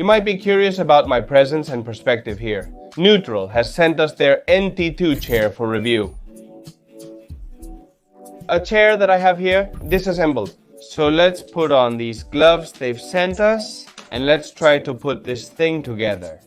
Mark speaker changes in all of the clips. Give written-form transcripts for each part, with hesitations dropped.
Speaker 1: You might be curious about my presence and perspective here. Newtral has sent us their NT2 chair for review. A chair that I have here, disassembled. So let's put on these gloves they've sent us and let's try to put this thing together.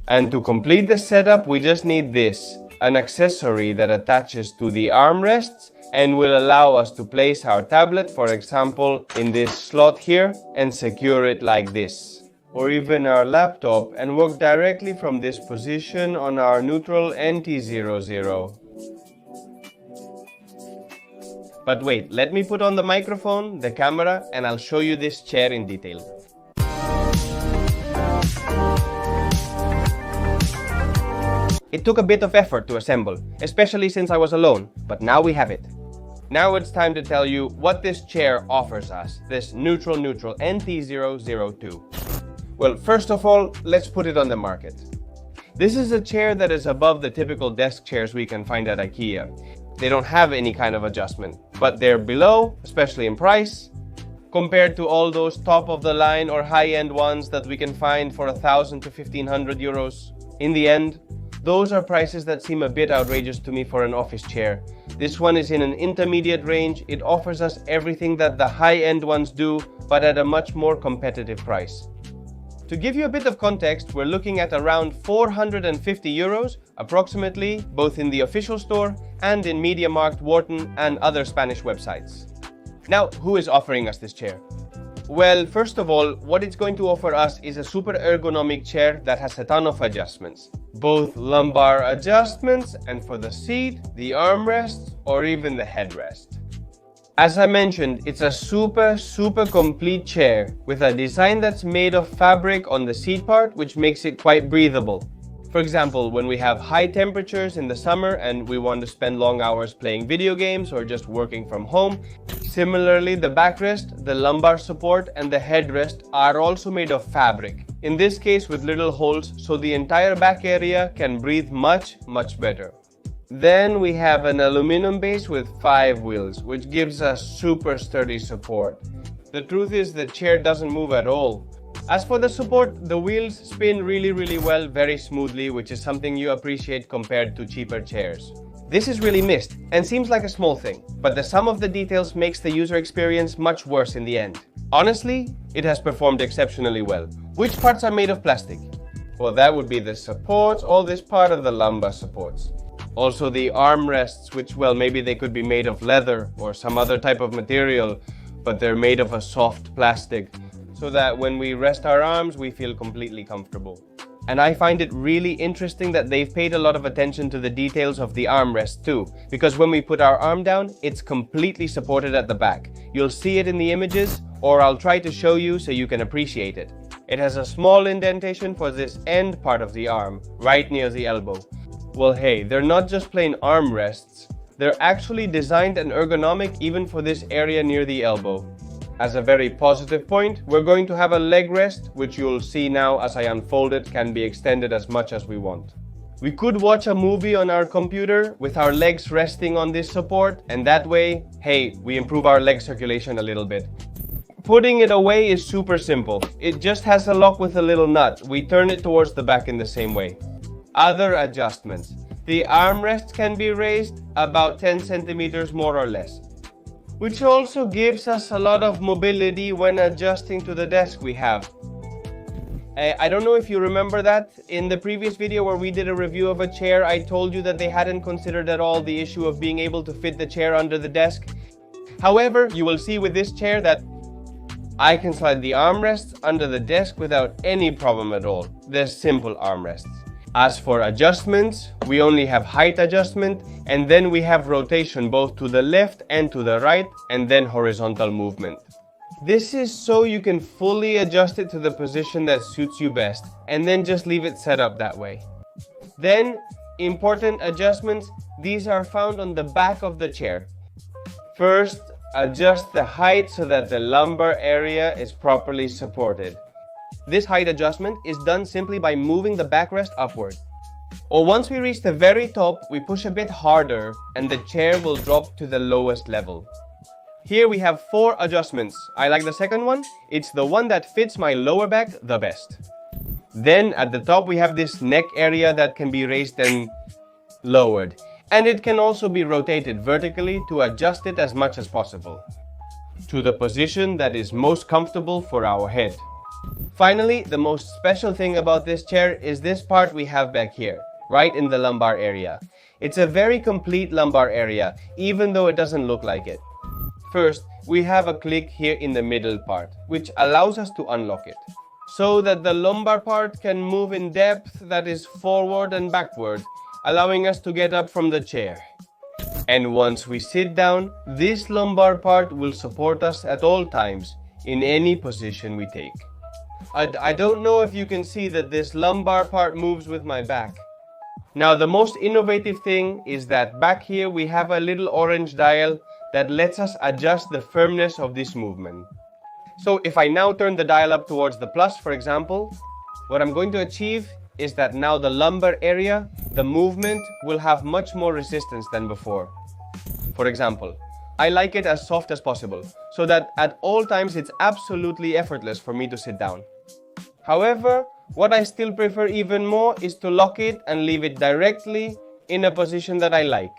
Speaker 1: And to complete the setup, we just need this, an accessory that attaches to the armrests and will allow us to place our tablet, for example, in this slot here and secure it like this. Or even our laptop and work directly from this position on our Newtral NT002. But wait, let me put on the microphone, the camera, and I'll show you this chair in detail. It took a bit of effort to assemble, especially since I was alone, but now we have it. Now it's time to tell you what this chair offers us, this Newtral NT002. Well, first of all, let's put it on the market. This is a chair that is above the typical desk chairs we can find at IKEA. They don't have any kind of adjustment, but they're below, especially in price, compared to all those top-of-the-line or high-end ones that we can find for 1,000 to 1,500 euros. In the end, those are prices that seem a bit outrageous to me for an office chair. This one is in an intermediate range. It offers us everything that the high-end ones do, but at a much more competitive price. To give you a bit of context, we're looking at around 450 euros, approximately, both in the official store and in MediaMarkt, Wharton, and other Spanish websites. Now, who is offering us this chair? Well, first of all, what it's going to offer us is a super ergonomic chair that has a ton of adjustments. Both lumbar adjustments and for the seat, the armrests, or even the headrest. As I mentioned, it's a super complete chair with a design that's made of fabric on the seat part, which makes it quite breathable. For example, when we have high temperatures in the summer and we want to spend long hours playing video games or just working from home. Similarly, the backrest, the lumbar support, and the headrest are also made of fabric. In this case with little holes, so the entire back area can breathe much better. Then we have an aluminum base with 5 wheels, which gives us super sturdy support. The truth is the chair doesn't move at all. As for the support, the wheels spin really well, very smoothly, which is something you appreciate compared to cheaper chairs. This is really missed and seems like a small thing, but the sum of the details makes the user experience much worse in the end. Honestly, it has performed exceptionally well. Which parts are made of plastic? Well, that would be the supports, all this part of the lumbar supports. Also the armrests, which, well, maybe they could be made of leather or some other type of material, but they're made of a soft plastic, so that when we rest our arms, we feel completely comfortable. And I find it really interesting that they've paid a lot of attention to the details of the armrest too, because when we put our arm down, it's completely supported at the back. You'll see it in the images, or I'll try to show you so you can appreciate it. It has a small indentation for this end part of the arm, right near the elbow. Well, hey, they're not just plain armrests. They're actually designed and ergonomic even for this area near the elbow. As a very positive point, we're going to have a leg rest, which you'll see now as I unfold it can be extended as much as we want. We could watch a movie on our computer with our legs resting on this support, and that way, hey, we improve our leg circulation a little bit. Putting it away is super simple. It just has a lock with a little nut. We turn it towards the back in the same way. Other adjustments. The armrest can be raised about 10 centimeters more or less, which also gives us a lot of mobility when adjusting to the desk we have. I don't know if you remember that. In the previous video where we did a review of a chair, I told you that they hadn't considered at all the issue of being able to fit the chair under the desk. However, you will see with this chair that I can slide the armrests under the desk without any problem at all. They're simple armrests. As for adjustments, we only have height adjustment, and then we have rotation both to the left and to the right, and then horizontal movement. This is so you can fully adjust it to the position that suits you best, and then just leave it set up that way. Then, important adjustments, these are found on the back of the chair. First, adjust the height so that the lumbar area is properly supported. This height adjustment is done simply by moving the backrest upward. Or once we reach the very top, we push a bit harder and the chair will drop to the lowest level. Here we have 4 adjustments. I like the second one. It's the one that fits my lower back the best. Then at the top we have this neck area that can be raised and lowered. And it can also be rotated vertically to adjust it as much as possible to the position that is most comfortable for our head. Finally, the most special thing about this chair is this part we have back here, right in the lumbar area. It's a very complete lumbar area, even though it doesn't look like it. First, we have a click here in the middle part, which allows us to unlock it, so that the lumbar part can move in depth that is forward and backward, allowing us to get up from the chair. And once we sit down, this lumbar part will support us at all times, in any position we take. I don't know if you can see that this lumbar part moves with my back. Now the most innovative thing is that back here we have a little orange dial that lets us adjust the firmness of this movement. So if I now turn the dial up towards the plus, for example, what I'm going to achieve is that now the lumbar area, the movement will have much more resistance than before. For example, I like it as soft as possible, so that at all times it's absolutely effortless for me to sit down. However, what I still prefer even more is to lock it and leave it directly in a position that I like.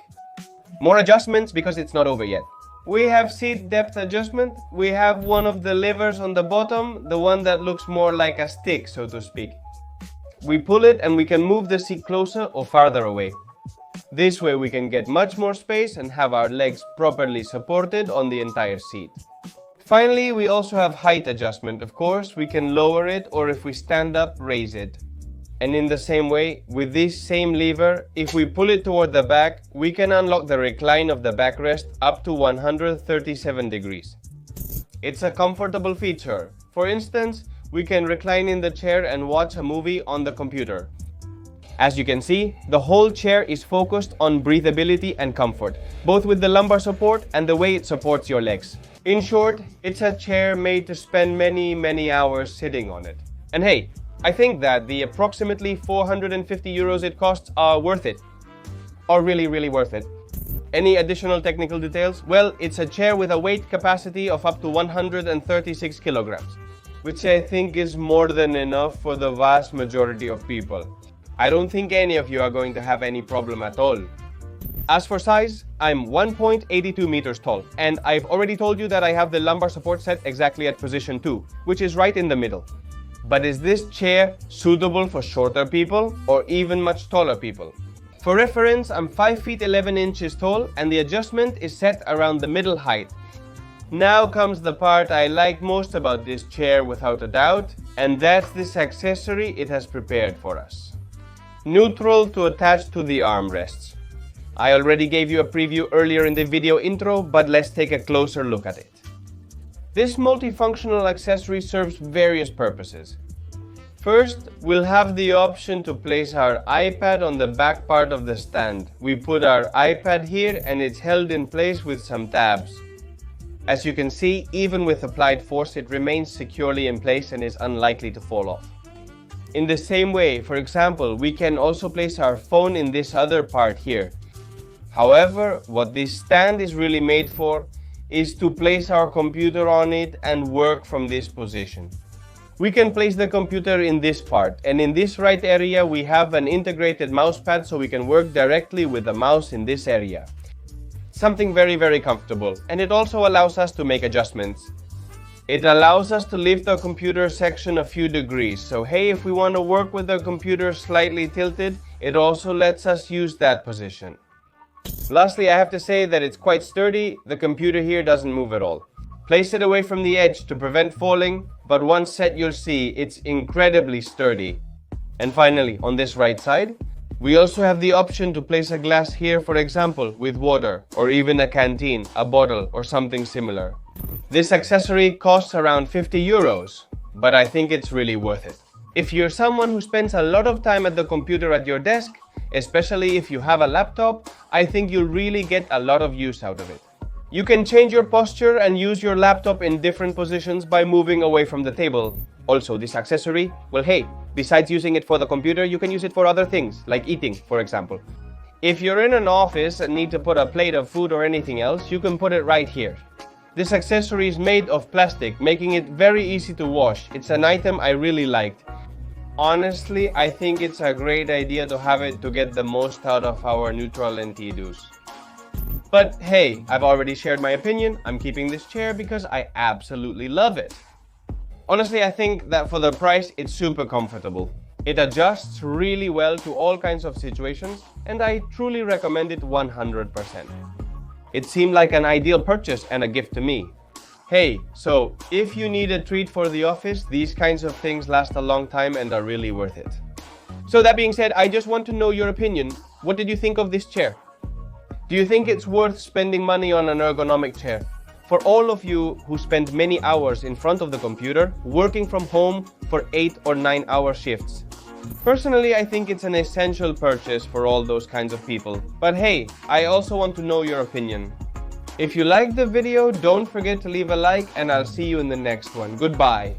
Speaker 1: More adjustments because it's not over yet. We have seat depth adjustment. We have one of the levers on the bottom, the one that looks more like a stick, so to speak. We pull it and we can move the seat closer or farther away. This way we can get much more space and have our legs properly supported on the entire seat. Finally, we also have height adjustment. Of course, we can lower it, or if we stand up, raise it. And in the same way, with this same lever, if we pull it toward the back, we can unlock the recline of the backrest up to 137 degrees. It's a comfortable feature. For instance, we can recline in the chair and watch a movie on the computer. As you can see, the whole chair is focused on breathability and comfort, both with the lumbar support and the way it supports your legs. In short, it's a chair made to spend many hours sitting on it. And hey, I think that the approximately 450 euros it costs are worth it. Are really worth it. Any additional technical details? Well, it's a chair with a weight capacity of up to 136 kilograms, which I think is more than enough for the vast majority of people. I don't think any of you are going to have any problem at all. As for size, I'm 1.82 meters tall, and I've already told you that I have the lumbar support set exactly at position 2, which is right in the middle. But is this chair suitable for shorter people or even much taller people? For reference, I'm 5 feet 11 inches tall and the adjustment is set around the middle height. Now comes the part I like most about this chair without a doubt, and that's this accessory it has prepared for us. Newtral to attach to the armrests. I already gave you a preview earlier in the video intro, but let's take a closer look at it. This multifunctional accessory serves various purposes. First, we'll have the option to place our iPad on the back part of the stand. We put our iPad here and it's held in place with some tabs. As you can see, even with applied force, it remains securely in place and is unlikely to fall off. In the same way, for example, we can also place our phone in this other part here. However, what this stand is really made for is to place our computer on it and work from this position. We can place the computer in this part, and in this right area we have an integrated mouse pad so we can work directly with the mouse in this area. Something very comfortable, and it also allows us to make adjustments. It allows us to lift the computer section a few degrees, so hey, if we want to work with the computer slightly tilted, it also lets us use that position. Lastly, I have to say that it's quite sturdy. The computer here doesn't move at all. Place it away from the edge to prevent falling, but once set you'll see it's incredibly sturdy. And finally, on this right side, we also have the option to place a glass here, for example, with water, or even a canteen, a bottle, or something similar. This accessory costs around 50 euros, but I think it's really worth it. If you're someone who spends a lot of time at the computer at your desk, especially if you have a laptop, I think you'll really get a lot of use out of it. You can change your posture and use your laptop in different positions by moving away from the table. Also, this accessory, well, hey, besides using it for the computer, you can use it for other things, like eating, for example. If you're in an office and need to put a plate of food or anything else, you can put it right here. This accessory is made of plastic, making it very easy to wash. It's an item I really liked. Honestly, I think it's a great idea to have it to get the most out of our Newtral NT2s. But hey, I've already shared my opinion. I'm keeping this chair because I absolutely love it. Honestly, I think that for the price, it's super comfortable. It adjusts really well to all kinds of situations, and I truly recommend it 100%. It seemed like an ideal purchase and a gift to me. Hey, so if you need a treat for the office, these kinds of things last a long time and are really worth it. So that being said, I just want to know your opinion. What did you think of this chair? Do you think it's worth spending money on an ergonomic chair? For all of you who spend many hours in front of the computer, working from home for 8 or 9 hour shifts. Personally, I think it's an essential purchase for all those kinds of people. But hey, I also want to know your opinion. If you liked the video, don't forget to leave a like and I'll see you in the next one. Goodbye.